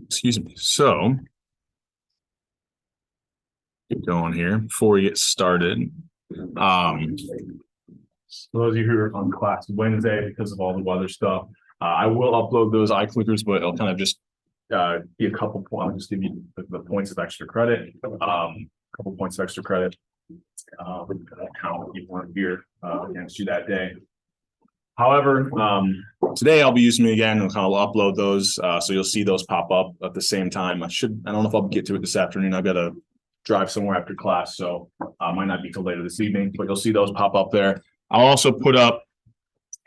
Excuse me. So, get going here before we get started. For those of you who are on class Wednesday, because of all the weather stuff, I will upload those iClickers, but it'll kind of just be a couple points. I'll just give you the points of extra credit. A couple points of extra credit. Count if you weren't here against you that day. However, today I'll be using it again and kind of upload those. So you'll see those pop up at the same time. I don't know if I'll get to it this afternoon. I've got to drive somewhere after class, so might not be till later this evening, but you'll see those pop up there. I'll also put up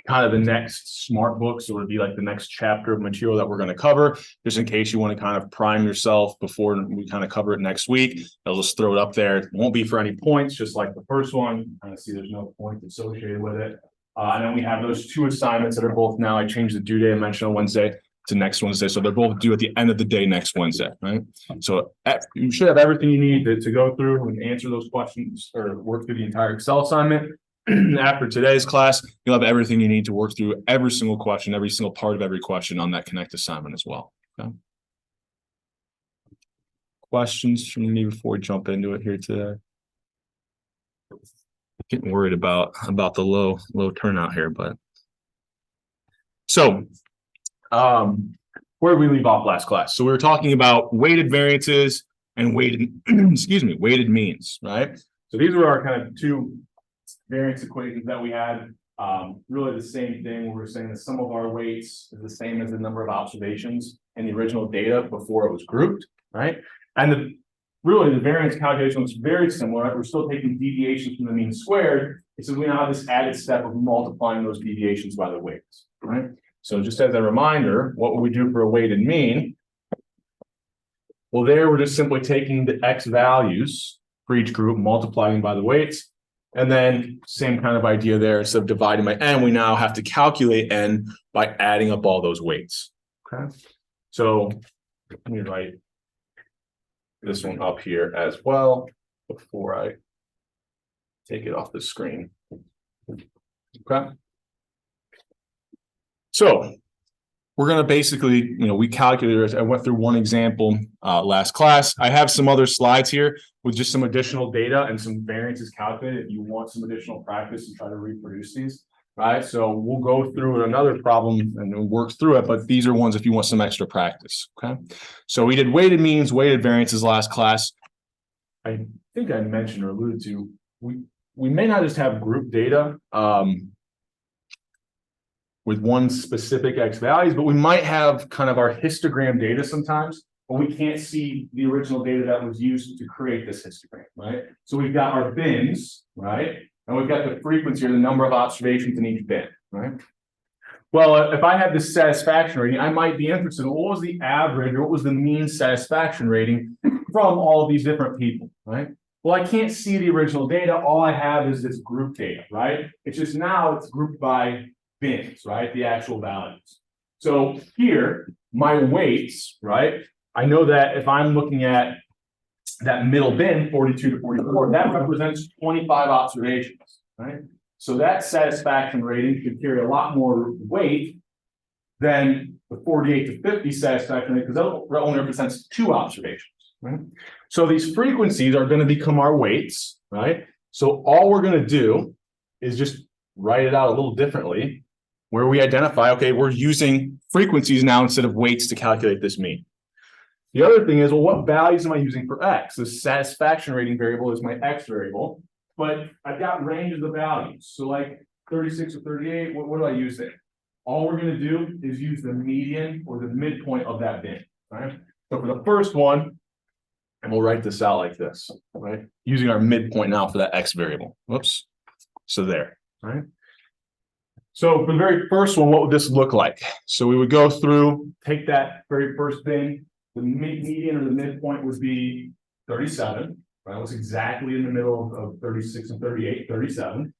kind of the next smart book, so it'll be like the next chapter of material that we're going to cover, just in case you want to kind of prime yourself before we kind of cover it next week. I'll just throw it up there. It won't be for any points, just like the first one. Kind of see there's no points associated with it. And then we have those two assignments that are both now, I changed the due date I mentioned on Wednesday to next Wednesday. So they're both due at the end of the day next Wednesday, right? So you should have everything you need to go through and answer those questions or work through the entire Excel assignment. After today's class, you'll have everything you need to work through every single question, every single part of every question on that Connect assignment as well. Okay. Questions from me before we jump into it here today? Getting worried about the low turnout here, but so where did we leave off last class? So we were talking about weighted variances and weighted weighted means, right? So these were our kind of two variance equations that we had. Really the same thing. We were saying the sum of our weights is the same as the number of observations in the original data before it was grouped, right? And really the variance calculation was very similar. Right? We're still taking deviations from the mean squared. It's so we now have this added step of multiplying those deviations by the weights, right? So just as a reminder, what would we do for a weighted mean? Well, there we're just simply taking the X values for each group, multiplying by the weights. And then same kind of idea there. Instead of dividing by n, we now have to calculate n by adding up all those weights. Okay. So let me write this one up here as well before I take it off the screen. Okay. So we're going to basically, we calculated, I went through one example last class. I have some other slides here with just some additional data and some variances calculated if you want some additional practice and try to reproduce these, right? So we'll go through another problem and we'll work through it, but these are ones if you want some extra practice, okay? So we did weighted means, weighted variances last class. I think I mentioned or alluded to, we may not just have group data, with one specific X values, but we might have kind of our histogram data sometimes, but we can't see the original data that was used to create this histogram, right? So we've got our bins, right? And we've got the frequency or the number of observations in each bin, right? Well, if I have this satisfaction rating, I might be interested in what was the average or what was the mean satisfaction rating from all of these different people, right? Well, I can't see the original data. All I have is this group data, right? It's just now it's grouped by bins, right? The actual values. So here, my weights, right? I know that if I'm looking at that middle bin, 42 to 44, that represents 25 observations, right? So that satisfaction rating should carry a lot more weight than the 48 to 50 satisfaction rate, because that only represents 2 observations, right? So these frequencies are going to become our weights, right? So all we're going to do is just write it out a little differently, where we identify, okay, we're using frequencies now instead of weights to calculate this mean. The other thing is, well, what values am I using for X? The satisfaction rating variable is my X variable, but I've got ranges of values. So like 36 or 38, what do I use there? All we're going to do is use the median or the midpoint of that bin, right? So for the first one, and we'll write this out like this, right? Using our midpoint now for that X variable. Whoops. So there, right? So for the very first one, what would this look like? So we would go through, take that very first bin, the median or the midpoint would be 37, right? It's exactly in the middle of 36 and 38, 37.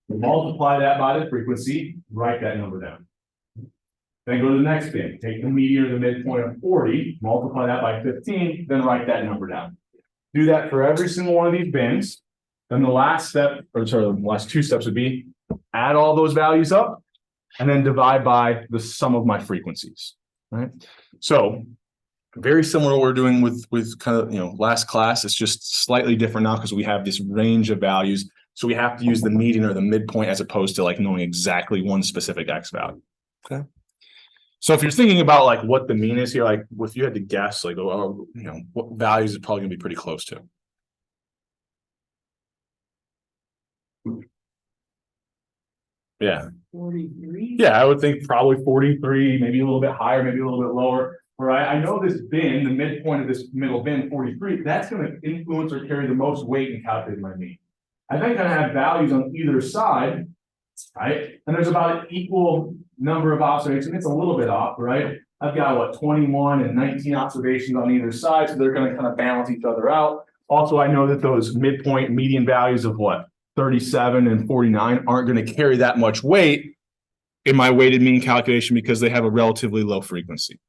Multiply that by the frequency, write that number down. Then go to the next bin, take the median or the midpoint of 40, multiply that by 15, then write that number down. Do that for every single one of these bins. Then the last step, or sorry, the last 2 steps would be add all those values up and then divide by the sum of my frequencies, right? So Very similar to what we're doing with kind of, last class. It's just slightly different now because we have this range of values. So we have to use the median or the midpoint as opposed to like knowing exactly one specific X value. Okay. So if you're thinking about like what the mean is here, like if you had to guess, like, what values is probably gonna be pretty close to. Yeah. 43. Yeah, I would think probably 43, maybe a little bit higher, maybe a little bit lower. Right, I know this bin, the midpoint of this middle bin, 43, that's going to influence or carry the most weight in calculating my mean. I then kind of have values on either side, right? And there's about an equal number of observations. It's a little bit off, right? I've got what, 21 and 19 observations on either side, so they're going to kind of balance each other out. Also, I know that those midpoint median values of what, 37 and 49 aren't going to carry that much weight in my weighted mean calculation because they have a relatively low frequency.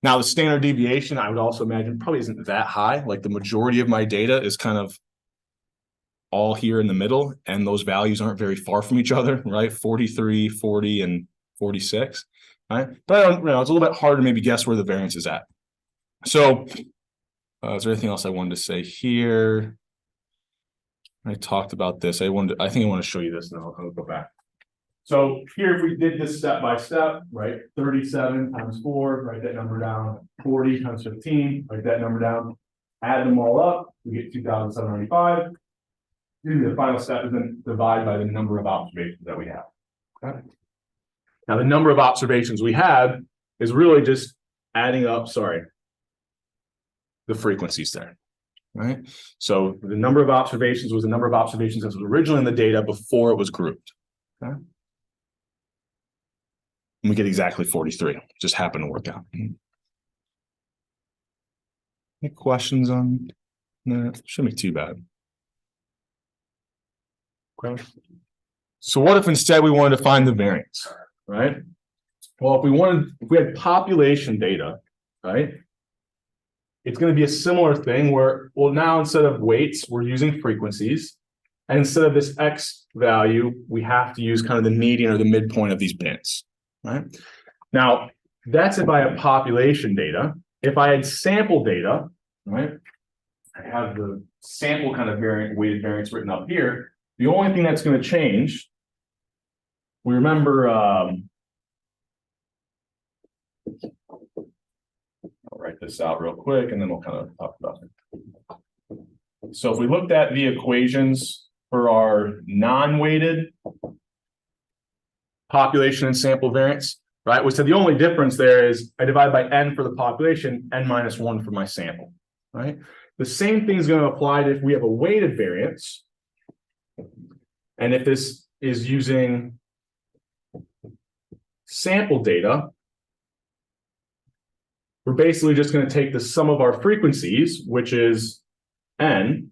Now, the standard deviation, I would also imagine, probably isn't that high. Like the majority of my data is kind of all here in the middle, and those values aren't very far from each other, right? 43, 40, and 46, right? But I don't, it's a little bit hard to maybe guess where the variance is at. So, is there anything else I wanted to say here? I talked about this. I think I want to show you this now. I'll go back. So here, if we did this step by step, right? 37 times 4, write that number down. 40 times 15, write that number down. Add them all up, we get 2,795. The final step is then divide by the number of observations that we have. Okay. Now, the number of observations we have is really just adding up, the frequencies there, right? So the number of observations was the number of observations that was originally in the data before it was grouped. Okay. And we get exactly 43. Just happened to work out. Any questions on that? Shouldn't be too bad. Okay. So what if instead we wanted to find the variance, right? Well, if we had population data, right? It's going to be a similar thing where, well, now instead of weights, we're using frequencies. And instead of this X value, we have to use kind of the median or the midpoint of these bins. Right now, that's if I have population data. If I had sample data, right, I have the sample kind of weighted variance written up here. The only thing that's going to change, we remember, I'll write this out real quick and then we'll kind of talk about it. So if we looked at the equations for our non-weighted population and sample variance, right? We said the only difference there is I divide by n for the population, n minus 1 for my sample, right? The same thing is going to apply to if we have a weighted variance. And if this is using sample data, we're basically just going to take the sum of our frequencies, which is n,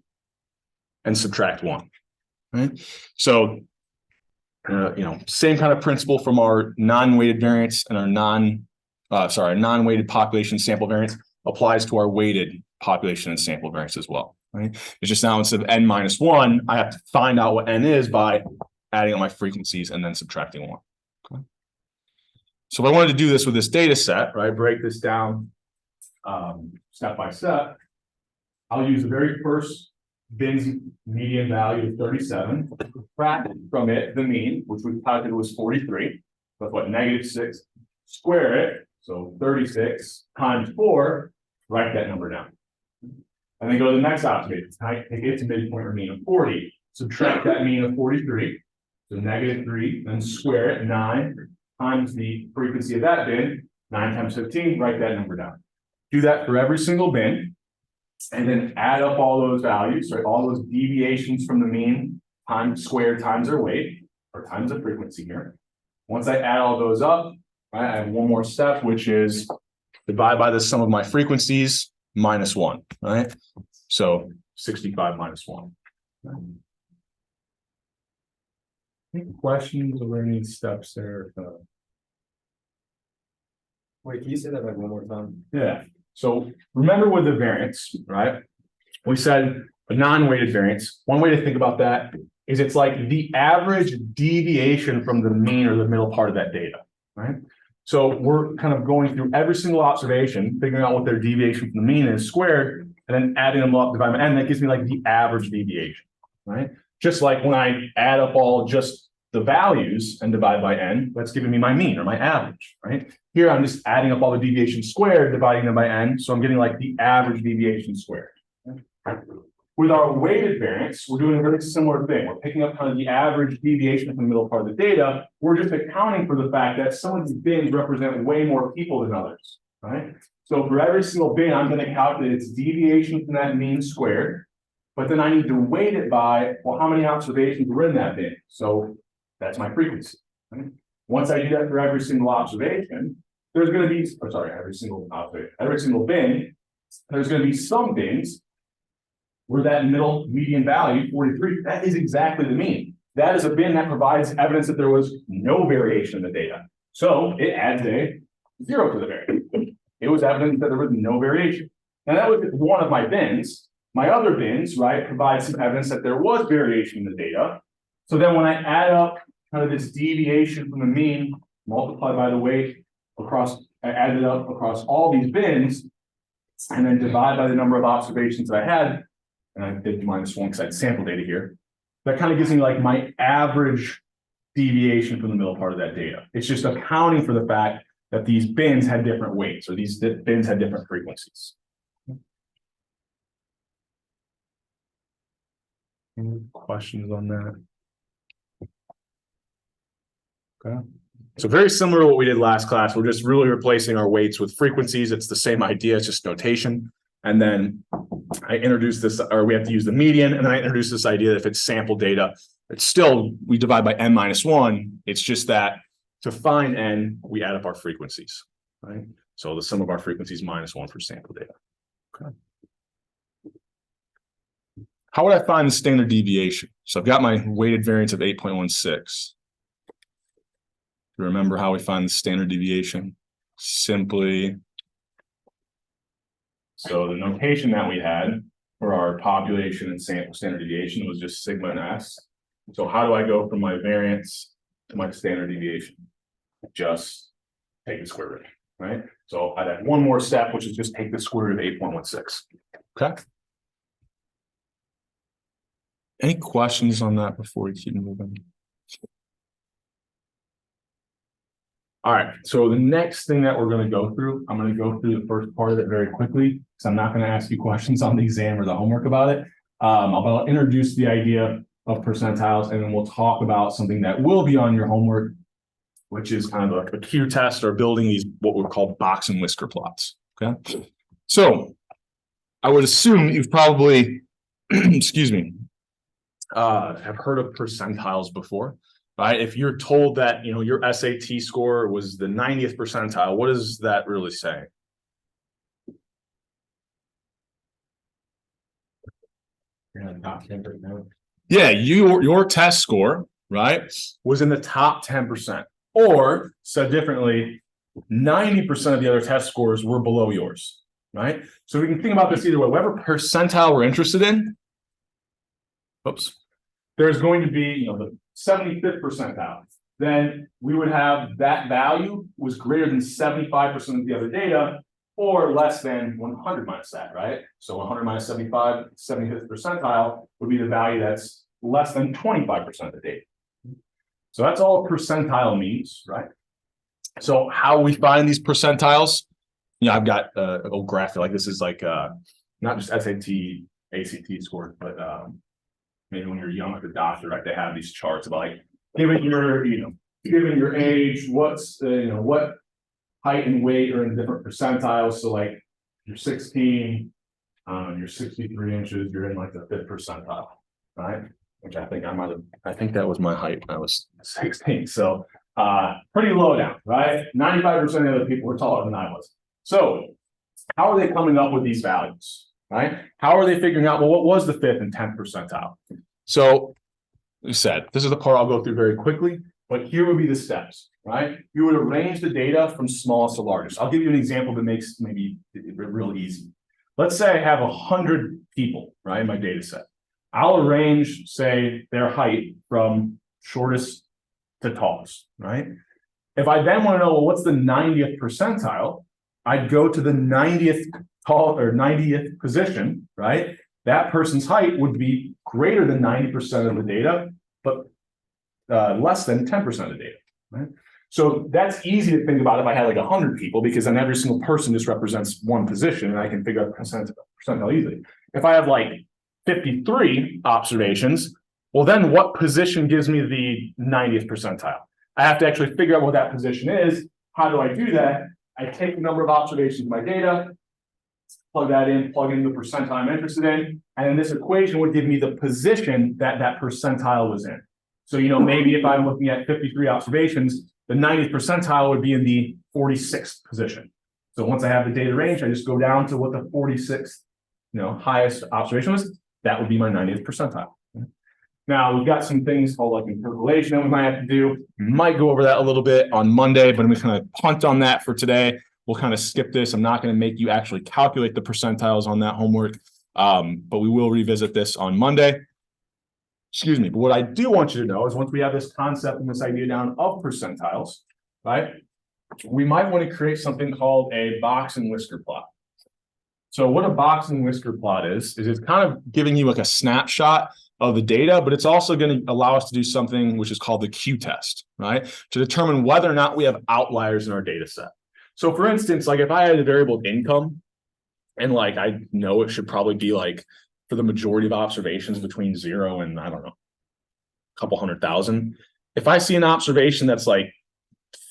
and subtract 1, right? So same kind of principle from our non-weighted variance and our non-weighted population sample variance applies to our weighted population and sample variance as well, right? It's just now instead of n minus 1, I have to find out what n is by adding up my frequencies and then subtracting 1. Okay. So if I wanted to do this with this data set, right, break this down step by step, I'll use the very first bin's median value of 37, subtract from it the mean, which we calculated was 43, but what, -6, square it, so 36 times 4, write that number down. And then go to the next observation, take its midpoint or mean of 40, subtract that mean of 43, so -3, then square it, 9 times the frequency of that bin, 9 times 15, write that number down. Do that for every single bin. And then add up all those values, right? All those deviations from the mean times squared times their weight, or times the frequency here. Once I add all those up, right, I have one more step, which is divide by the sum of my frequencies minus 1, right? So 65 minus 1. Right? Any questions or any steps there? Wait, can you say that like one more time? Yeah. So remember with the variance, right? We said a non-weighted variance. One way to think about that is it's like the average deviation from the mean or the middle part of that data, right? So we're kind of going through every single observation, figuring out what their deviation from the mean is squared, and then adding them up, divided by n. That gives me like the average deviation, right? Just like when I add up all just the values and divide by n, that's giving me my mean or my average, right? Here, I'm just adding up all the deviations squared, dividing them by n. So I'm getting like the average deviation squared. With our weighted variance, we're doing a very similar thing. We're picking up kind of the average deviation from the middle part of the data. We're just accounting for the fact that some of these bins represent way more people than others, right? So for every single bin, I'm going to calculate its deviation from that mean squared. But then I need to weight it by, well, how many observations were in that bin? So that's my frequency. Right? Once I do that for every single observation, there's going to be, or sorry, every single observation, every single bin, there's going to be some bins where that middle median value, 43, that is exactly the mean. That is a bin that provides evidence that there was no variation in the data. So it adds a 0 to the variance. It was evidence that there was no variation. And that was one of my bins. My other bins, right, provide some evidence that there was variation in the data. So then when I add up kind of this deviation from the mean, multiplied by the weight across, I add it up across all these bins, and then divide by the number of observations that I had, and I did -1 because I had sample data here. That kind of gives me like my average deviation from the middle part of that data. It's just accounting for the fact that these bins had different weights, or these bins had different frequencies. Any questions on that? Okay. So very similar to what we did last class. We're just really replacing our weights with frequencies. It's the same idea, it's just notation. And then I introduced this, or we have to use the median, and then I introduced this idea that if it's sample data, it's still, we divide by n minus 1. It's just that to find n, we add up our frequencies, right? So the sum of our frequencies minus 1 for sample data. Okay. How would I find the standard deviation? So I've got my weighted variance of 8.16. Remember how we find the standard deviation? Simply, so the notation that we had for our population and sample standard deviation was just sigma and s. So how do I go from my variance to my standard deviation? Just take the square root, right? So I'd add one more step, which is just take the square root of 8.16. Okay. Any questions on that before we keep moving? All right, so the next thing that we're going to go through, I'm going to go through the first part of it very quickly, because I'm not going to ask you questions on the exam or the homework about it. I'll introduce the idea of percentiles, and then we'll talk about something that will be on your homework, which is kind of a Q test, or building these what we call box and whisker plots. Okay, so I would assume you've probably, excuse me, have heard of percentiles before. Right? If you're told that, you know, your SAT score was the 90th percentile, what does that really say? Yeah, your test score, right, was in the top 10%. Or said differently, 90% of the other test scores were below yours, right? So we can think about this either way. Whatever percentile we're interested in, oops, there's going to be, you know, the 75th percentile. Then we would have that value was greater than 75% of the other data, or less than 100 minus that, right? So 100 minus 75, 75th percentile would be the value that's less than 25% of the data. So that's all a percentile means, right? So how we find these percentiles, you know, I've got a little graphic, like this is like not just SAT, ACT scores, but maybe when you're young at the doctor, right, they have these charts about like, given your, you know, given your age, what's, you know, what height and weight are in different percentiles. So like you're 16, you're 63 inches, you're in like the 5th percentile, right? Which I think I think that was my height when I was 16. So pretty low down, right? 95% of the other people were taller than I was. So how are they coming up with these values? Right? How are they figuring out, well, what was the 5th and 10th percentile? So, we said, this is the part I'll go through very quickly, but here would be the steps, right? You would arrange the data from smallest to largest. I'll give you an example that makes maybe it real easy. Let's say I have 100 people, right, in my data set. I'll arrange, say, their height from shortest to tallest, right? If I then want to know, well, what's the 90th percentile? I'd go to the 90th tall or 90th position, right? That person's height would be greater than 90% of the data, but less than 10% of the data, right? So that's easy to think about if I had like 100 people, because then every single person just represents one position and I can figure out percentile easily. If I have like 53 observations, well, then what position gives me the 90th percentile? I have to actually figure out what that position is. How do I do that? I take the number of observations in my data, plug that in, plug in the percentile I'm interested in, and then this equation would give me the position that that percentile was in. So, you know, maybe if I'm looking at 53 observations, the 90th percentile would be in the 46th position. So once I have the data range, I just go down to what the 46th, highest observation was. That would be my 90th percentile. Now we've got some things called like interpolation that we might have to do. We might go over that a little bit on Monday, but I'm just going to punt on that for today. We'll kind of skip this. I'm not going to make you actually calculate the percentiles on that homework, but we will revisit this on Monday. Excuse me. But what I do want you to know is once we have this concept and this idea down of percentiles, right, we might want to create something called a box and whisker plot. So what a box and whisker plot is it's kind of giving you like a snapshot of the data, but it's also going to allow us to do something which is called the Q test, right? To determine whether or not we have outliers in our data set. So for instance, like if I had a variable income and like I know it should probably be like for the majority of observations between 0 and I don't know, a couple 100,000. If I see an observation that's like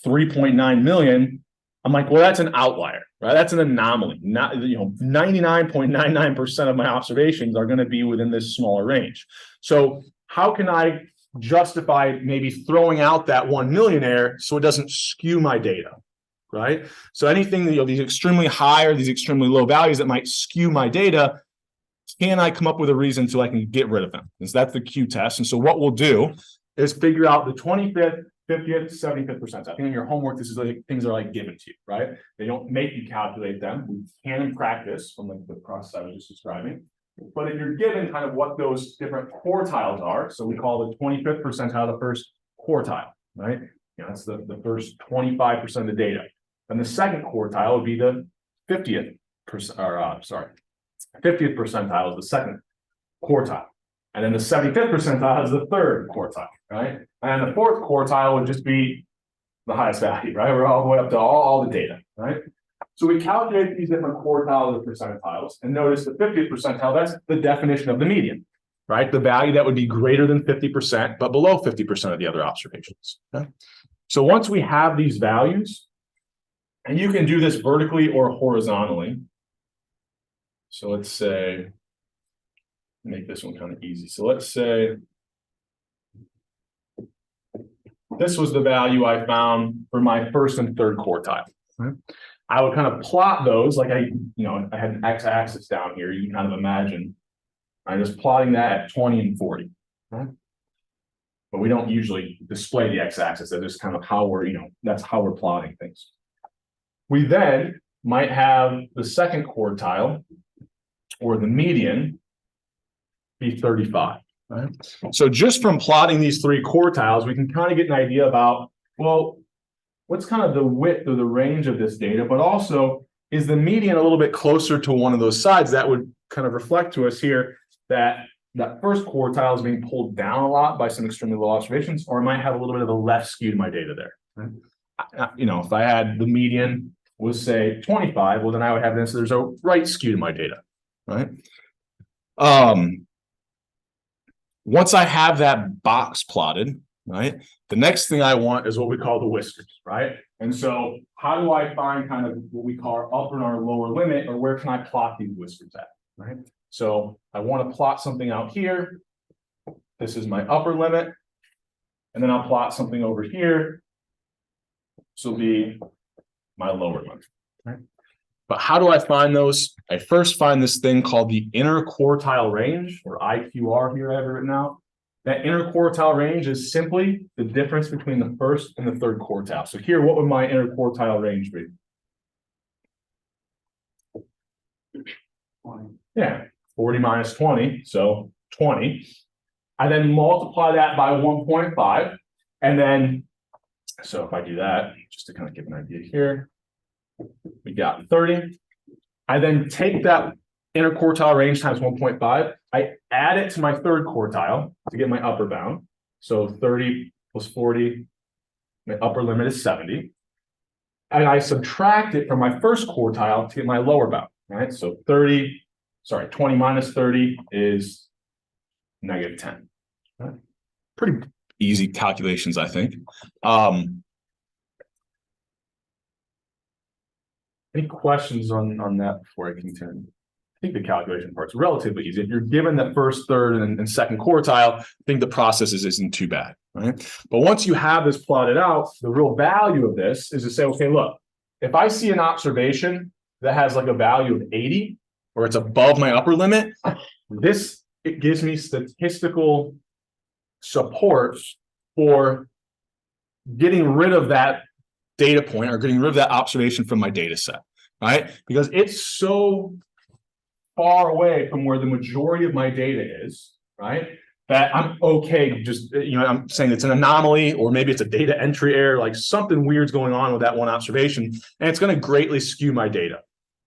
3.9 million, I'm like, well, that's an outlier, right? That's an anomaly. Not, 99.99% of my observations are going to be within this smaller range. So how can I justify maybe throwing out that 1 millionaire so it doesn't skew my data, right? So anything, these extremely high or these extremely low values that might skew my data, can I come up with a reason so I can get rid of them? Because that's the Q test. And so what we'll do is figure out the 25th, 50th, 75th percentile. I think in your homework, this is like things are like given to you, right? They don't make you calculate them. We can in practice from like the process I was just describing. But if you're given kind of what those different quartiles are, so we call the 25th percentile the first quartile, right? That's the first 25% of the data. And the second quartile would be the 50th percentile is the second quartile. And then the 75th percentile is the third quartile, right? And the fourth quartile would just be the highest value, right? We're all the way up to all the data, right? So we calculate these different quartiles of percentiles, and notice the 50th percentile, that's the definition of the median, right? The value that would be greater than 50%, but below 50% of the other observations. Okay? So once we have these values, and you can do this vertically or horizontally. So let's say, make this one kind of easy. So let's say this was the value I found for my first and third quartile. Right? I would kind of plot those like I had an x-axis down here. You can kind of imagine I'm just plotting that at 20 and 40. Right? But we don't usually display the x-axis. That's just kind of how we're, that's how we're plotting things. We then might have the second quartile or the median be 35. Right? So just from plotting these three quartiles, we can kind of get an idea about, well, what's kind of the width or the range of this data, but also is the median a little bit closer to one of those sides that would kind of reflect to us here that that first quartile is being pulled down a lot by some extremely low observations, or I might have a little bit of a left skew to my data there. Right? If I had the median was say 25, well, then I would have this, there's a right skew to my data, right? Once I have that box plotted, right, the next thing I want is what we call the whiskers, right? And so how do I find kind of what we call our upper and our lower limit, or where can I plot these whiskers at, right? So I want to plot something out here. This is my upper limit. And then I'll plot something over here. This will be my lower limit, right? But how do I find those? I first find this thing called the interquartile range, or IQR here I have it written out. That interquartile range is simply the difference between the first and the third quartile. So here, what would my interquartile range be? 20. Yeah, 40 minus 20, so 20. I then multiply that by 1.5, and then So if I do that, just to kind of give an idea here, we got 30. I then take that interquartile range times 1.5. I add it to my third quartile to get my upper bound. So 30 plus 40, my upper limit is 70. And I subtract it from my first quartile to get my lower bound, right? So 20 minus 30 is -10. Right? Pretty easy calculations, I think. Any questions on that before I continue? I think the calculation part's relatively easy. If you're given the first, third, and second quartile, I think the process isn't too bad, right? But once you have this plotted out, the real value of this is to say, okay, look, if I see an observation that has like a value of 80, or it's above my upper limit, it gives me statistical support for getting rid of that data point or getting rid of that observation from my data set, right? Because it's so far away from where the majority of my data is, right? That I'm okay, just, I'm saying it's an anomaly, or maybe it's a data entry error, like something weird's going on with that one observation, and it's going to greatly skew my data,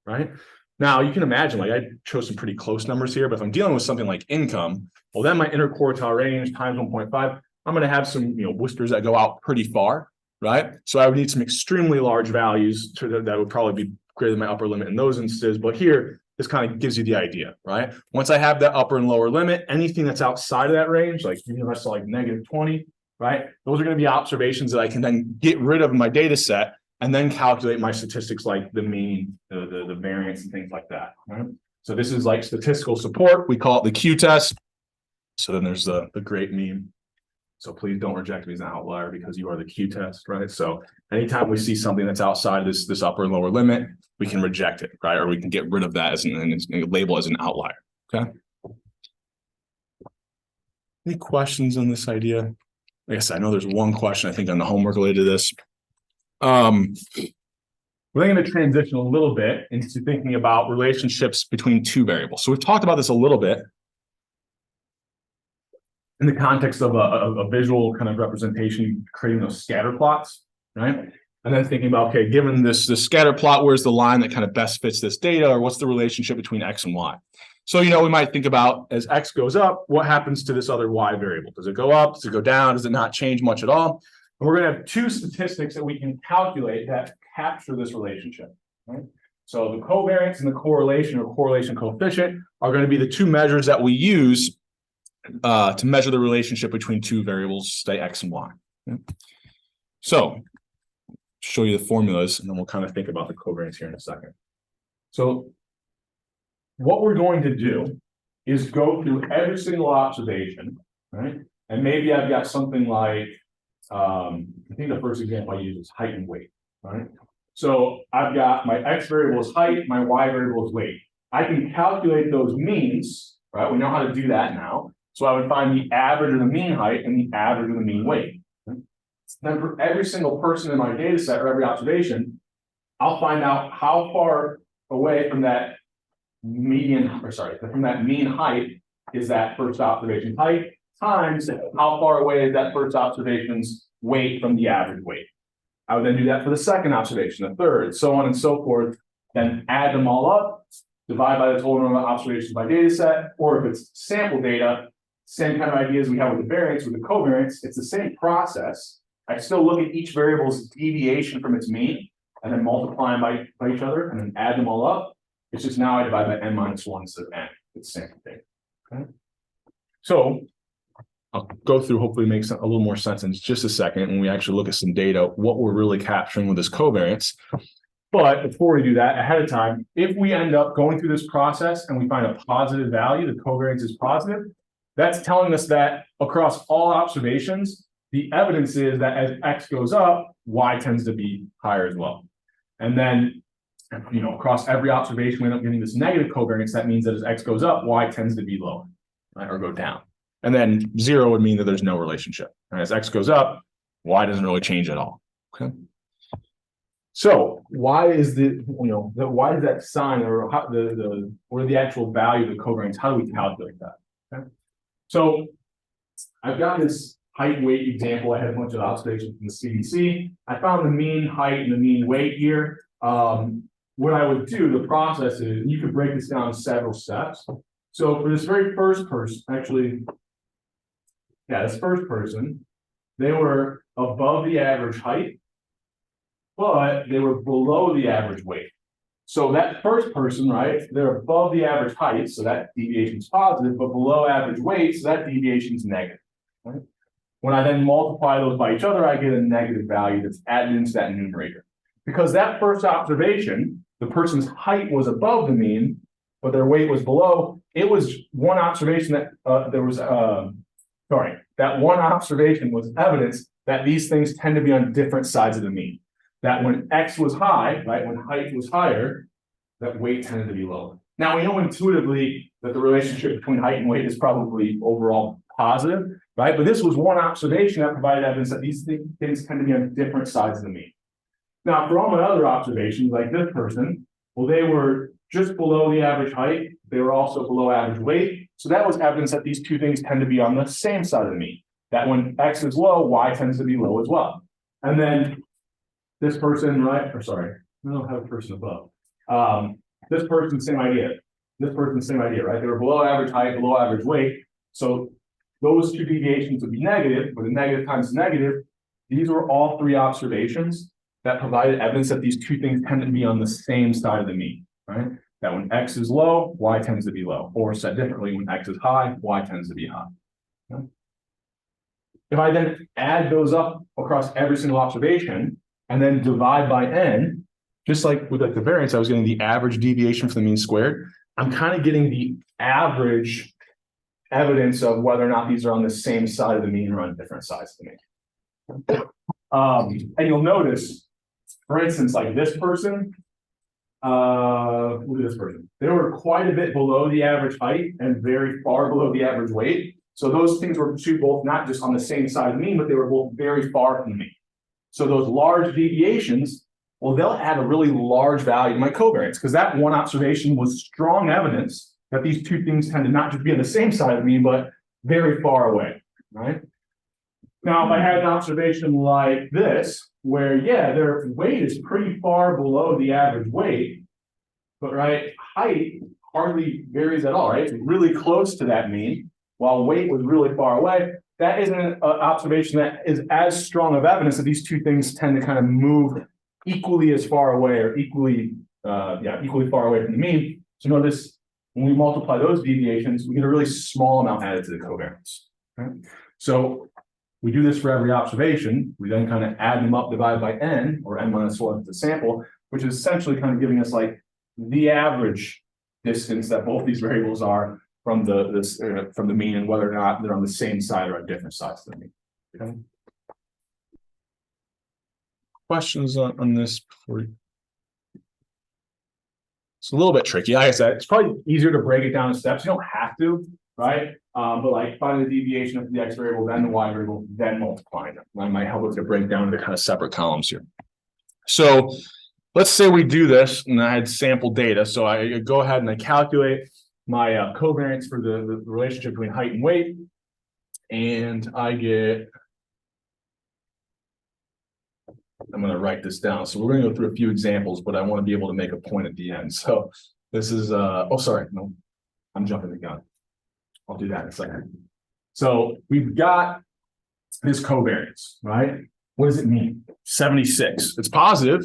right? Now, you can imagine, like I chose some pretty close numbers here, but if I'm dealing with something like income, well, then my interquartile range times 1.5, I'm going to have some, whiskers that go out pretty far, right? So I would need some extremely large values that would probably be greater than my upper limit in those instances. But here, this kind of gives you the idea, right? Once I have that upper and lower limit, anything that's outside of that range, like even if I saw like -20, right? Those are going to be observations that I can then get rid of in my data set and then calculate my statistics like the mean, the variance and things like that, right? So this is like statistical support. We call it the Q test. So then there's the great meme. So please don't reject me as an outlier because you are the Q test, right? So anytime we see something that's outside of this upper and lower limit, we can reject it, right? Or we can get rid of that and label as an outlier, okay? Any questions on this idea? Like I said, I know there's one question, I think, on the homework related to this. We're going to transition a little bit into thinking about relationships between two variables. So we've talked about this a little bit in the context of a visual kind of representation, creating those scatter plots, right? And then thinking about, okay, given this scatter plot, where's the line that kind of best fits this data, or what's the relationship between X and Y? So, we might think about as X goes up, what happens to this other Y variable? Does it go up? Does it go down? Does it not change much at all? And we're going to have two statistics that we can calculate that capture this relationship, right? So the covariance and the correlation or correlation coefficient are going to be the two measures that we use to measure the relationship between two variables, say X and Y. Okay? So, show you the formulas, and then we'll kind of think about the covariance here in a second. So, what we're going to do is go through every single observation, right? And maybe I've got something like, I think the first example I use is height and weight, right? So I've got my X variable is height, my Y variable is weight. I can calculate those means, right? We know how to do that now. So I would find the average of the mean height and the average of the mean weight. Then for every single person in my data set or every observation, I'll find out how far away from that from that mean height is that first observation height times how far away is that first observation's weight from the average weight. I would then do that for the second observation, the third, so on and so forth, then add them all up, divide by the total number of observations by data set, or if it's sample data, same kind of ideas we have with the variance, with the covariance, it's the same process. I still look at each variable's deviation from its mean and then multiply them by each other and then add them all up. It's just now I divide by n-1 instead of n. It's the same thing. Okay. So I'll go through, hopefully makes a little more sense in just a second when we actually look at some data, what we're really capturing with this covariance. But before we do that, ahead of time, if we end up going through this process and we find a positive value, the covariance is positive, that's telling us that across all observations, the evidence is that as X goes up, Y tends to be higher as well. And then, across every observation, we end up getting this negative covariance. That means that as X goes up, Y tends to be lower, right, or go down. And then 0 would mean that there's no relationship. And as X goes up, Y doesn't really change at all. Okay. So why is why is that sign, or how, what are the actual value of the covariance? How do we calculate that? Okay. So I've got this height weight example. I had a bunch of observations from the CDC. I found the mean height and the mean weight here. What I would do, the process is, you could break this down in several steps. So for this very first person, actually, yeah, this first person, they were above the average height, but they were below the average weight. So that first person, right, they're above the average height, so that deviation is positive, but below average weight, so that deviation is negative. Right? When I then multiply those by each other, I get a negative value that's added into that numerator. Because that first observation, the person's height was above the mean, but their weight was below, it was one observation that that one observation was evidence that these things tend to be on different sides of the mean. That when X was high, right, when height was higher, that weight tended to be lower. Now we know intuitively that the relationship between height and weight is probably overall positive, right? But this was one observation that provided evidence that these things tend to be on different sides of the mean. Now, for all my other observations, like this person, well, they were just below the average height. They were also below average weight. So that was evidence that these two things tend to be on the same side of the mean. That when X is low, Y tends to be low as well. And then this person, right, or sorry, I don't have a person above. This person, same idea. This person, same idea, right? They were below average height, below average weight. So those two deviations would be negative, but a negative times negative. These were all three observations that provided evidence that these two things tend to be on the same side of the mean, right? That when X is low, Y tends to be low. Or said differently, when X is high, Y tends to be high. Okay? If I then add those up across every single observation and then divide by n, just like with like the variance, I was getting the average deviation from the mean squared. I'm kind of getting the average evidence of whether or not these are on the same side of the mean or on different sides of the mean. And you'll notice, for instance, like this person, look at this person. They were quite a bit below the average height and very far below the average weight. So those things were both not just on the same side of the mean, but they were both very far from the mean. So those large deviations, well, they'll add a really large value to my covariance because that one observation was strong evidence that these two things tend to not just be on the same side of the mean, but very far away, right? Now, if I had an observation like this, where, yeah, their weight is pretty far below the average weight, but, right, height hardly varies at all, right? It's really close to that mean, while weight was really far away. That isn't an observation that is as strong of evidence that these two things tend to kind of move equally as far away or equally far away from the mean. So notice when we multiply those deviations, we get a really small amount added to the covariance. Right? So we do this for every observation. We then kind of add them up, divided by n, or n minus 1 the sample, which is essentially kind of giving us like the average distance that both these variables are from the mean and whether or not they're on the same side or on different sides of the mean. Okay. Questions on this before? It's a little bit tricky. Like I said, it's probably easier to break it down in steps. You don't have to, right? But like finding the deviation of the x variable, then the y variable, then multiplying them. That might help us to break down into kind of separate columns here. So let's say we do this, and I had sample data. So I go ahead and I calculate my covariance for the relationship between height and weight, and I get. I'm going to write this down. So we're going to go through a few examples, but I want to be able to make a point at the end. So this is oh, sorry, no, I'm jumping the gun. I'll do that in a second. So we've got this covariance, right? What does it mean? 76. It's positive.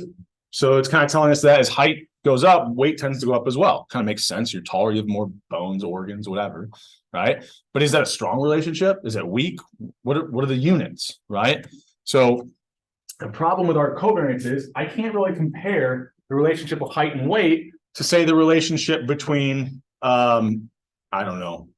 So it's kind of telling us that as height goes up, weight tends to go up as well. Kind of makes sense. You're taller, you have more bones, organs, whatever, right? But is that a strong relationship? Is it weak? What are the units, right? So the problem with our covariance is I can't really compare the relationship of height and weight to say the relationship between, I don't know,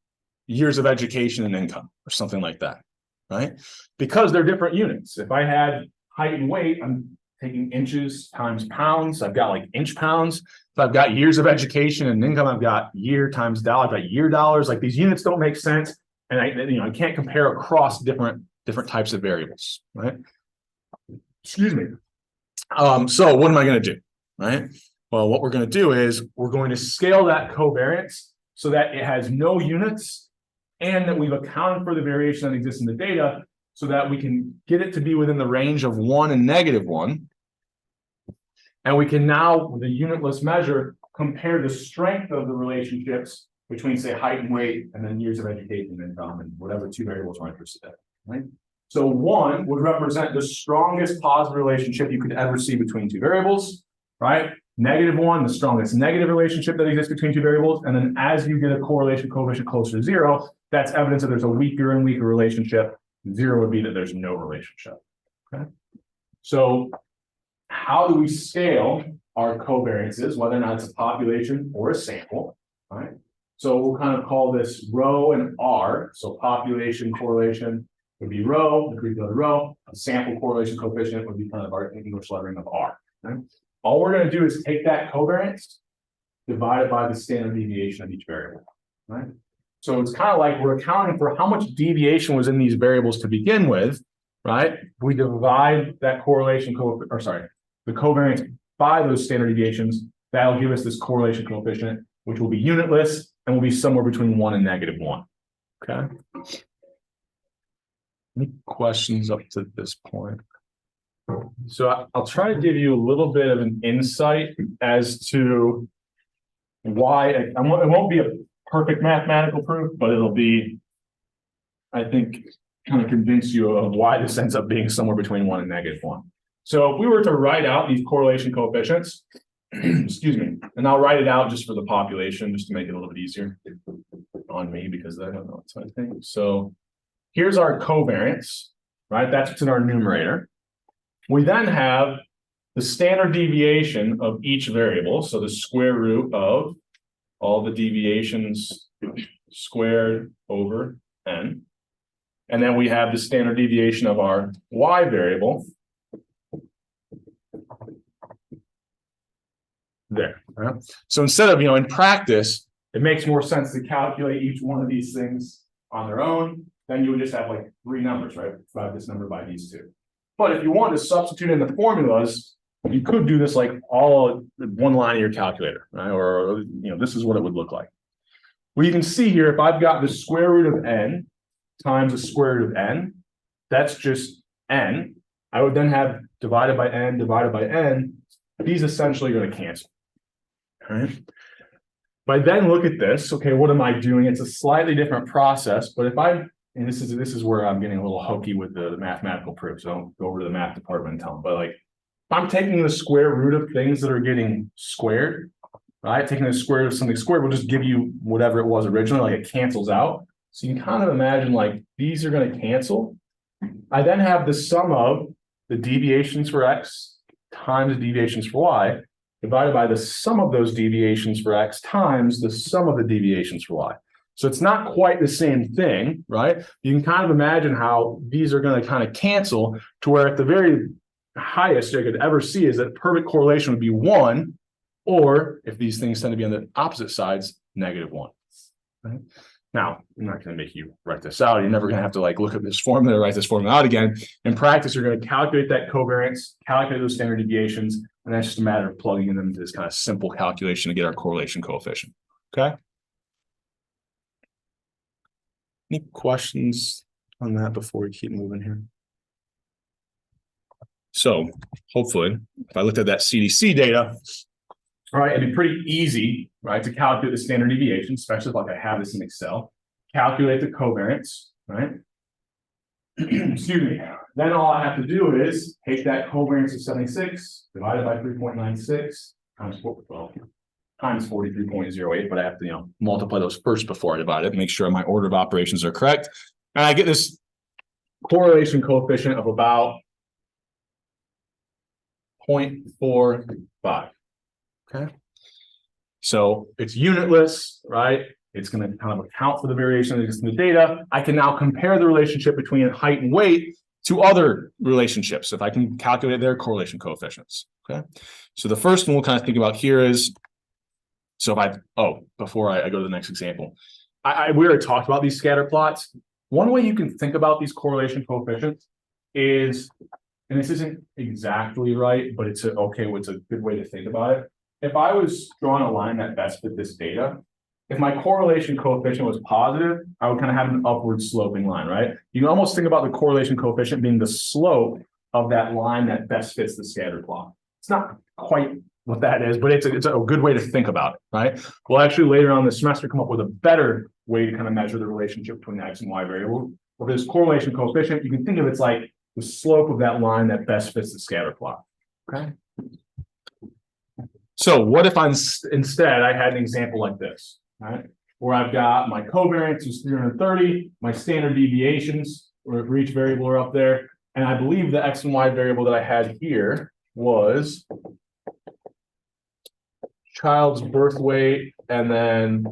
years of education and income or something like that, right? Because they're different units. If I had height and weight, I'm taking inches times pounds. I've got like inch pounds. If I've got years of education and income, I've got year times dollar. I've got year dollars. Like these units don't make sense, and I can't compare across different types of variables, right? Excuse me. So what am I going to do, right? Well, what we're going to do is we're going to scale that covariance so that it has no units and that we've accounted for the variation that exists in the data so that we can get it to be within the range of 1 and -1. And we can now, with a unitless measure, compare the strength of the relationships between, say, height and weight, and then years of education and income, and whatever two variables we're interested in, right? So 1 would represent the strongest positive relationship you could ever see between two variables, right? -1, the strongest negative relationship that exists between two variables. And then as you get a correlation coefficient closer to 0, that's evidence that there's a weaker and weaker relationship. 0 would be that there's no relationship. Okay. So how do we scale our covariances, whether or not it's a population or a sample, right? So we'll kind of call this rho and R. So population correlation would be rho, the Greek letter rho. A sample correlation coefficient would be kind of our English lettering of R. Okay? All we're going to do is take that covariance, divide it by the standard deviation of each variable, right? So it's kind of like we're accounting for how much deviation was in these variables to begin with, right? We divide that correlation the covariance by those standard deviations. That'll give us this correlation coefficient, which will be unitless and will be somewhere between 1 and -1. Okay. Any questions up to this point? So I'll try to give you a little bit of an insight as to why it won't be a perfect mathematical proof, but it'll be, I think, kind of convince you of why this ends up being somewhere between 1 and -1. So if we were to write out these correlation coefficients, excuse me, and I'll write it out just for the population, just to make it a little bit easier on me, because I don't know what I think. So here's our covariance, right? That's what's in our numerator. We then have the standard deviation of each variable. So the square root of all the deviations squared over n. And then we have the standard deviation of our y variable. There. Right? So instead of, in practice, it makes more sense to calculate each one of these things on their own. Then you would just have like 3 numbers, right? Divide this number by these 2. But if you want to substitute in the formulas, you could do this like all one line of your calculator, right? Or, this is what it would look like. Well, you can see here, if I've got the square root of n times the square root of n, that's just n. I would then have divided by n divided by n. These essentially are going to cancel. All right. If I then look at this, okay, what am I doing? It's a slightly different process, but and this is where I'm getting a little hokey with the mathematical proof. So I'll go over to the math department and tell them. But like, if I'm taking the square root of things that are getting squared, right? Taking the square root of something squared will just give you whatever it was originally, like it cancels out. So you can kind of imagine like these are going to cancel. I then have the sum of the deviations for x times the deviations for y divided by the sum of those deviations for x times the sum of the deviations for y. So it's not quite the same thing, right? You can kind of imagine how these are going to kind of cancel to where at the very highest you could ever see is that perfect correlation would be 1, or if these things tend to be on the opposite sides, -1. Right? Now, I'm not going to make you write this out. You're never going to have to like look at this formula or write this formula out again. In practice, you're going to calculate that covariance, calculate those standard deviations, and that's just a matter of plugging them into this kind of simple calculation to get our correlation coefficient. Okay. Any questions on that before we keep moving here? So hopefully, if I looked at that CDC data, all right, it'd be pretty easy, right, to calculate the standard deviation, especially if like I have this in Excel. Calculate the covariance, right? Excuse me. Then all I have to do is take that covariance of 76 divided by 3.96 times 43.08, but I have to, multiply those first before I divide it, make sure my order of operations are correct. And I get this correlation coefficient of about 0.45. Okay. So it's unitless, right? It's going to kind of account for the variation that exists in the data. I can now compare the relationship between height and weight to other relationships if I can calculate their correlation coefficients. Okay. So the first one we'll kind of think about here is, so before I go to the next example, we already talked about these scatter plots. One way you can think about these correlation coefficients is, and this isn't exactly right, but it's a good way to think about it. If I was drawing a line that best fit this data, if my correlation coefficient was positive, I would kind of have an upward sloping line, right? You can almost think about the correlation coefficient being the slope of that line that best fits the scatter plot. It's not quite what that is, but it's a good way to think about it, right? We'll actually later on this semester come up with a better way to kind of measure the relationship between the X and Y variable. With this correlation coefficient, you can think of it as like the slope of that line that best fits the scatter plot, okay? So what if instead I had an example like this, right? Where I've got my covariance is 330, my standard deviations for each variable are up there, and I believe the X and Y variable that I had here was child's birth weight and then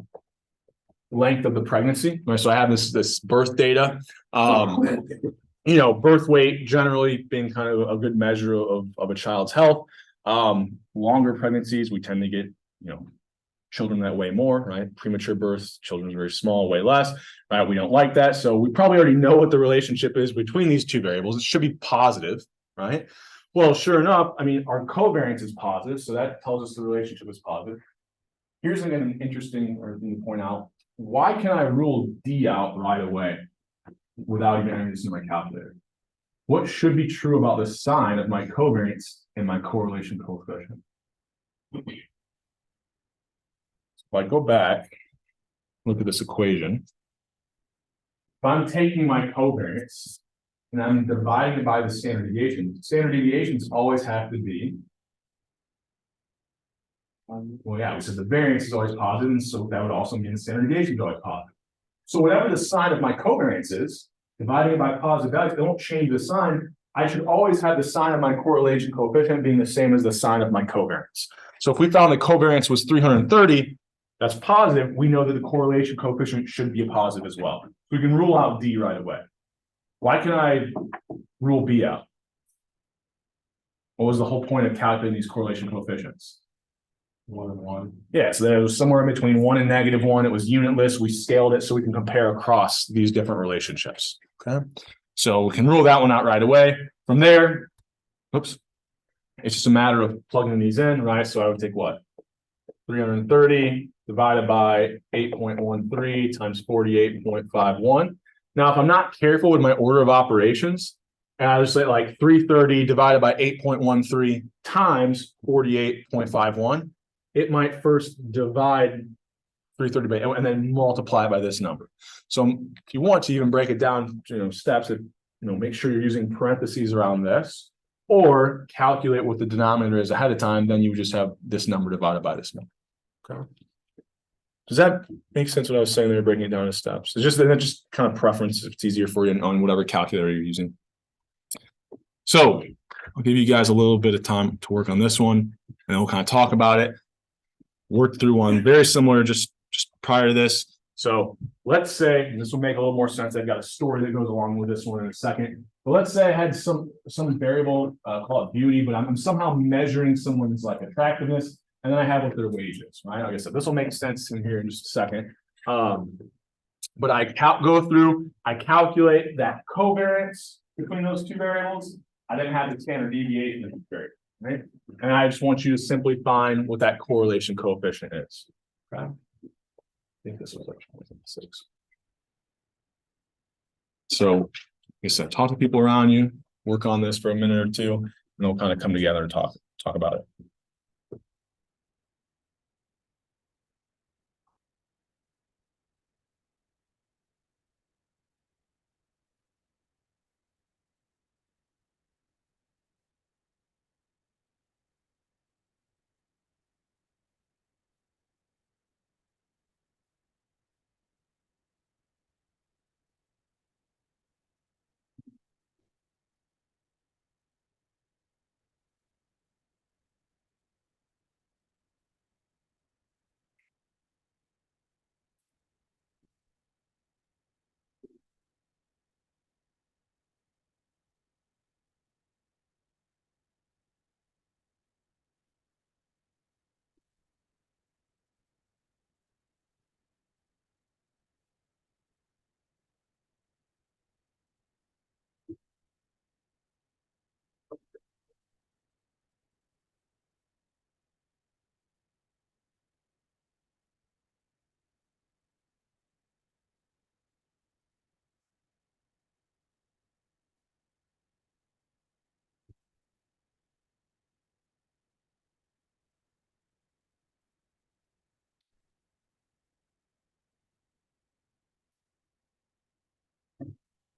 length of the pregnancy, right? So I have this birth data. Birth weight generally being kind of a good measure of a child's health. Longer pregnancies, we tend to get, children that weigh more, right? Premature births, children are very small, weigh less, right? We don't like that. So we probably already know what the relationship is between these two variables. It should be positive, right? Well, sure enough, our covariance is positive. So that tells us the relationship is positive. Here's an interesting thing to point out. Why can I rule D out right away without even entering this in my calculator? What should be true about the sign of my covariance and my correlation coefficient? If I go back, look at this equation. If I'm taking my covariance and I'm dividing it by the standard deviations always have to be, we said the variance is always positive, and so that would also mean the standard deviation is always positive. So whatever the sign of my covariance is, dividing it by positive values, they don't change the sign. I should always have the sign of my correlation coefficient being the same as the sign of my covariance. So if we found the covariance was 330, that's positive, we know that the correlation coefficient should be a positive as well. So we can rule out D right away. Why can I rule B out? What was the whole point of calculating these correlation coefficients? 1 and 1. Yeah, so there was somewhere in between 1 and -1. It was unitless. We scaled it so we can compare across these different relationships. Okay, so we can rule that one out right away. From there, it's just a matter of plugging these in, right? So I would take what? 330 divided by 8.13 times 48.51. Now, if I'm not careful with my order of operations, and I just say like 330 divided by 8.13 times 48.51, it might first divide 330 by and then multiply by this number. So if you want to even break it down, steps, make sure you're using parentheses around this, or calculate what the denominator is ahead of time, then you would just have this number divided by this number. Okay. Does that make sense what I was saying there, breaking it down to steps? It's just kind of preference if it's easier for you on whatever calculator you're using. So I'll give you guys a little bit of time to work on this one, and then we'll kind of talk about it. Work through one very similar just prior to this. So let's say, and this will make a little more sense. I've got a story that goes along with this one in a second. But let's say I had some variable, call it beauty, but I'm somehow measuring someone's like attractiveness, and then I have what their wage is, right? Like I said, this will make sense in here in just a second. But I calculate that covariance between those two variables. I then have the standard deviation of each variable, right? And I just want you to simply find what that correlation coefficient is. Okay. I think this was like 6. So, like I said, talk to people around you, work on this for a minute or two, and we'll kind of come together and talk about it.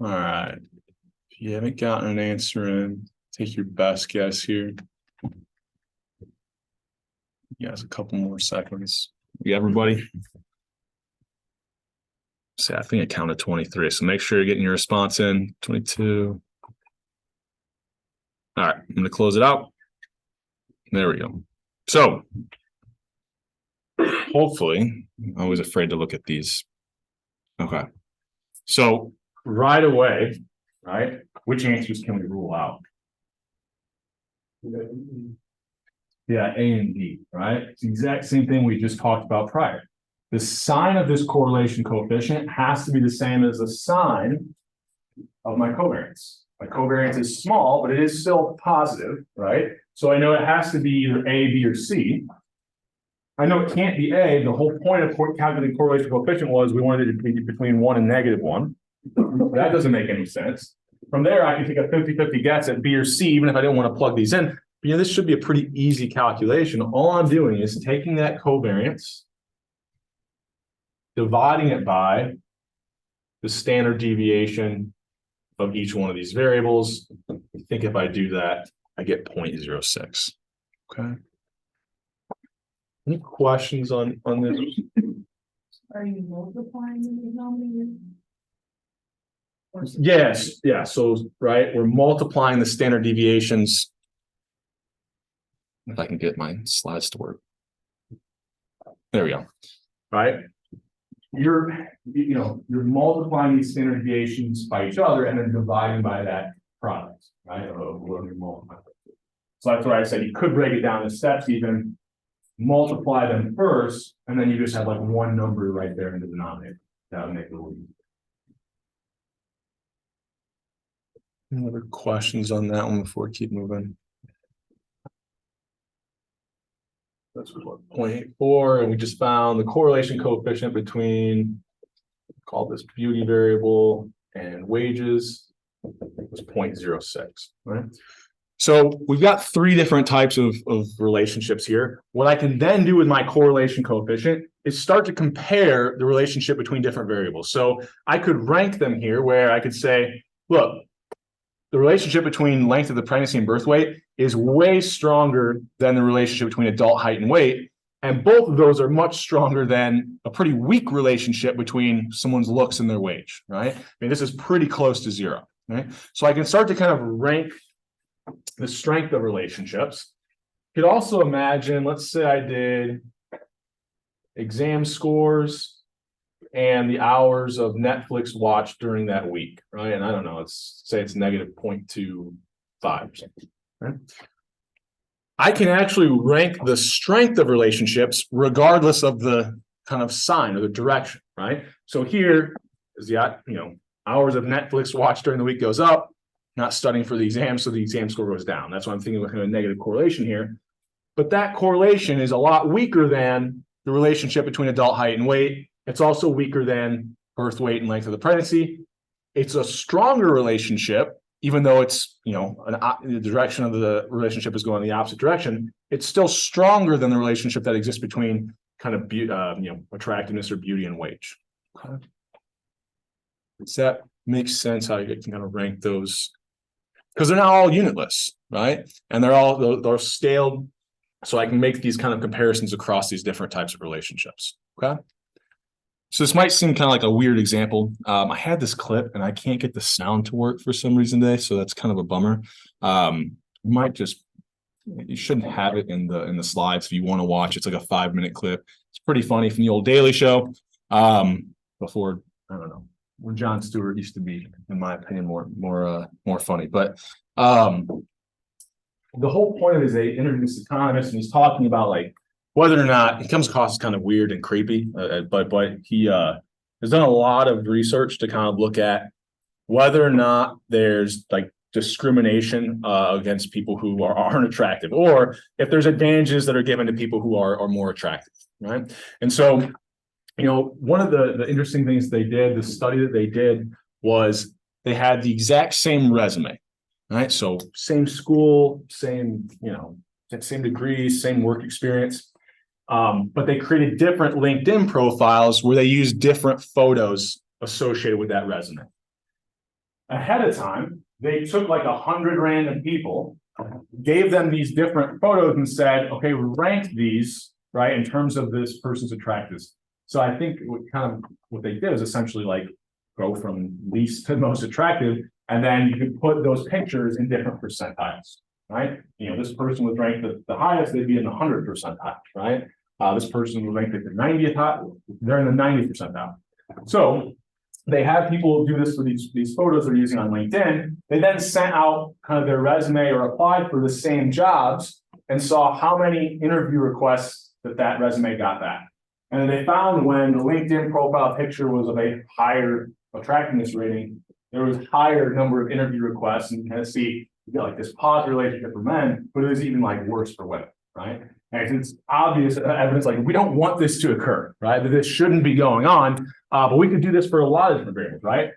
All right. If you haven't gotten an answer in, take your best guess here. Yes, a couple more seconds. Yeah, everybody. See, I think it counted 23. So make sure you're getting your response in. 22. All right, I'm gonna close it out. There we go. So hopefully, I'm always afraid to look at these. Okay. So right away, right, which answers can we rule out? Yeah, A and B, right? It's the exact same thing we just talked about prior. The sign of this correlation coefficient has to be the same as the sign of my covariance. My covariance is small, but it is still positive, right? So I know it has to be either A, B, or C. I know it can't be A. The whole point of calculating correlation coefficient was we wanted it to be between 1 and -1. That doesn't make any sense. From there, I can take a 50-50 guess at B or C, even if I didn't want to plug these in. But, you know, this should be a pretty easy calculation. All I'm doing is taking that covariance, dividing it by the standard deviation of each one of these variables. I think if I do that, I get 0.06. Okay. Any questions on this? Are you multiplying the denominator? Yes, yeah. So, right, we're multiplying the standard deviations. If I can get my slides to work. There we go. Right. You're multiplying these standard deviations by each other and then dividing by that product, right? So that's why I said you could break it down in steps, even multiply them first, and then you just have like one number right there in the denominator. That would make it a little easier. Any other questions on that one before we keep moving? That's what 0.84, and we just found the correlation coefficient between, call this beauty variable and wages, was 0.06, right? So we've got three different types of relationships here. What I can then do with my correlation coefficient is start to compare the relationship between different variables. So I could rank them here where I could say, look, the relationship between length of the pregnancy and birth weight is way stronger than the relationship between adult height and weight. And both of those are much stronger than a pretty weak relationship between someone's looks and their wage, right? I mean, this is pretty close to zero, right? So I can start to kind of rank the strength of relationships. You could also imagine, let's say I did exam scores and the hours of Netflix watched during that week, right? And I don't know, let's say it's negative 0.25 or something, right? I can actually rank the strength of relationships regardless of the kind of sign or the direction, right? So here is the, hours of Netflix watched during the week goes up, not studying for the exam, so the exam score goes down. That's why I'm thinking of a negative correlation here. But that correlation is a lot weaker than the relationship between adult height and weight. It's also weaker than birth weight and length of the pregnancy. It's a stronger relationship, even though it's, the direction of the relationship is going in the opposite direction. It's still stronger than the relationship that exists between kind of, attractiveness or beauty and wage. Okay. Does that make sense how you can kind of rank those? Because they're not all unitless, right? And they're scaled, so I can make these kind of comparisons across these different types of relationships. Okay. So this might seem kind of like a weird example. I had this clip and I can't get the sound to work for some reason today, so that's kind of a bummer. You shouldn't have it in the slides if you want to watch. It's like a 5-minute clip. It's pretty funny from the old Daily Show. Before, I don't know, when Jon Stewart used to be, in my opinion, more funny. But the whole point of it is they introduce this economist and he's talking about like whether or not he comes across as kind of weird and creepy, but he has done a lot of research to kind of look at whether or not there's like discrimination against people who aren't attractive, or if there's advantages that are given to people who are more attractive, right? And so, one of the interesting things they did, the study that they did, was they had the exact same resume, right? So same school, same degrees, same work experience. But they created different LinkedIn profiles where they used different photos associated with that resume. ahead of time, they took like 100 random people, gave them these different photos and said, okay, we ranked these, right, in terms of this person's attractiveness. So I think what they did is essentially like go from least to most attractive, and then you could put those pictures in different percentiles, right? You know, this person was ranked the highest, they'd be in the 100th percentile, right? This person was ranked at the 90th high, they're in the 90th percentile. So they have people do this for these photos they're using on LinkedIn. They then sent out kind of their resume or applied for the same jobs and saw how many interview requests that resume got back. And they found when the LinkedIn profile picture was of a higher attractiveness rating, there was higher number of interview requests, and you kind of see you get like this positive relationship for men, but it was even like worse for women, right? And it's obvious evidence like we don't want this to occur, right? That this shouldn't be going on, but we could do this for a lot of different variables, right?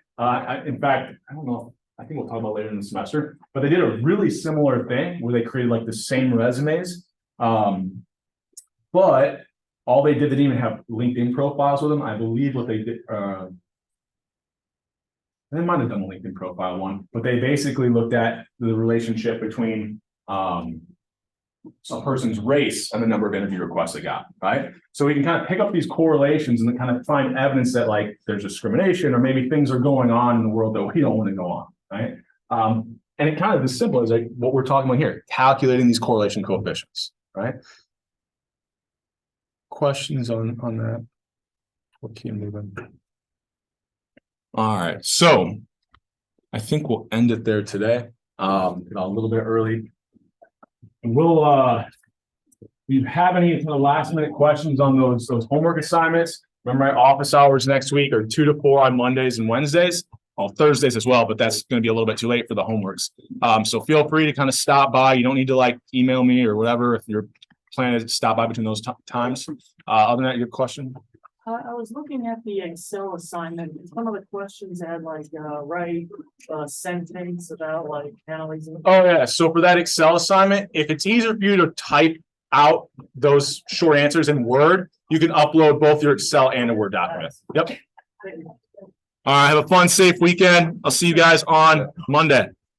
In fact, I don't know, I think we'll talk about later in the semester, but they did a really similar thing where they created like the same resumes, but all they did, they didn't even have LinkedIn profiles with them. I believe what they did, they might have done a LinkedIn profile one, but they basically looked at the relationship between a person's race and the number of interview requests they got, right? So we can kind of pick up these correlations and then kind of find evidence that like there's discrimination or maybe things are going on in the world that we don't want to go on, right? And it kind of as simple as like what we're talking about here, calculating these correlation coefficients, right? Questions on that? We'll keep moving. All right, so I think we'll end it there today. A little bit early. And we'll if you have any kind of last minute questions on those homework assignments, remember my office hours next week are 2 to 4 on Mondays and Wednesdays. Well, Thursdays as well, but that's going to be a little bit too late for the homeworks. So feel free to kind of stop by. You don't need to like email me or whatever if your plan is to stop by between those times. Other than that, your question? I was looking at the Excel assignment, and some of the questions had like, write a sentence about like analyzing. Oh yeah, so for that Excel assignment, if it's easier for you to type out those short answers in Word, you can upload both your Excel and a Word document. Yep. All right, have a fun, safe weekend. I'll see you guys on Monday.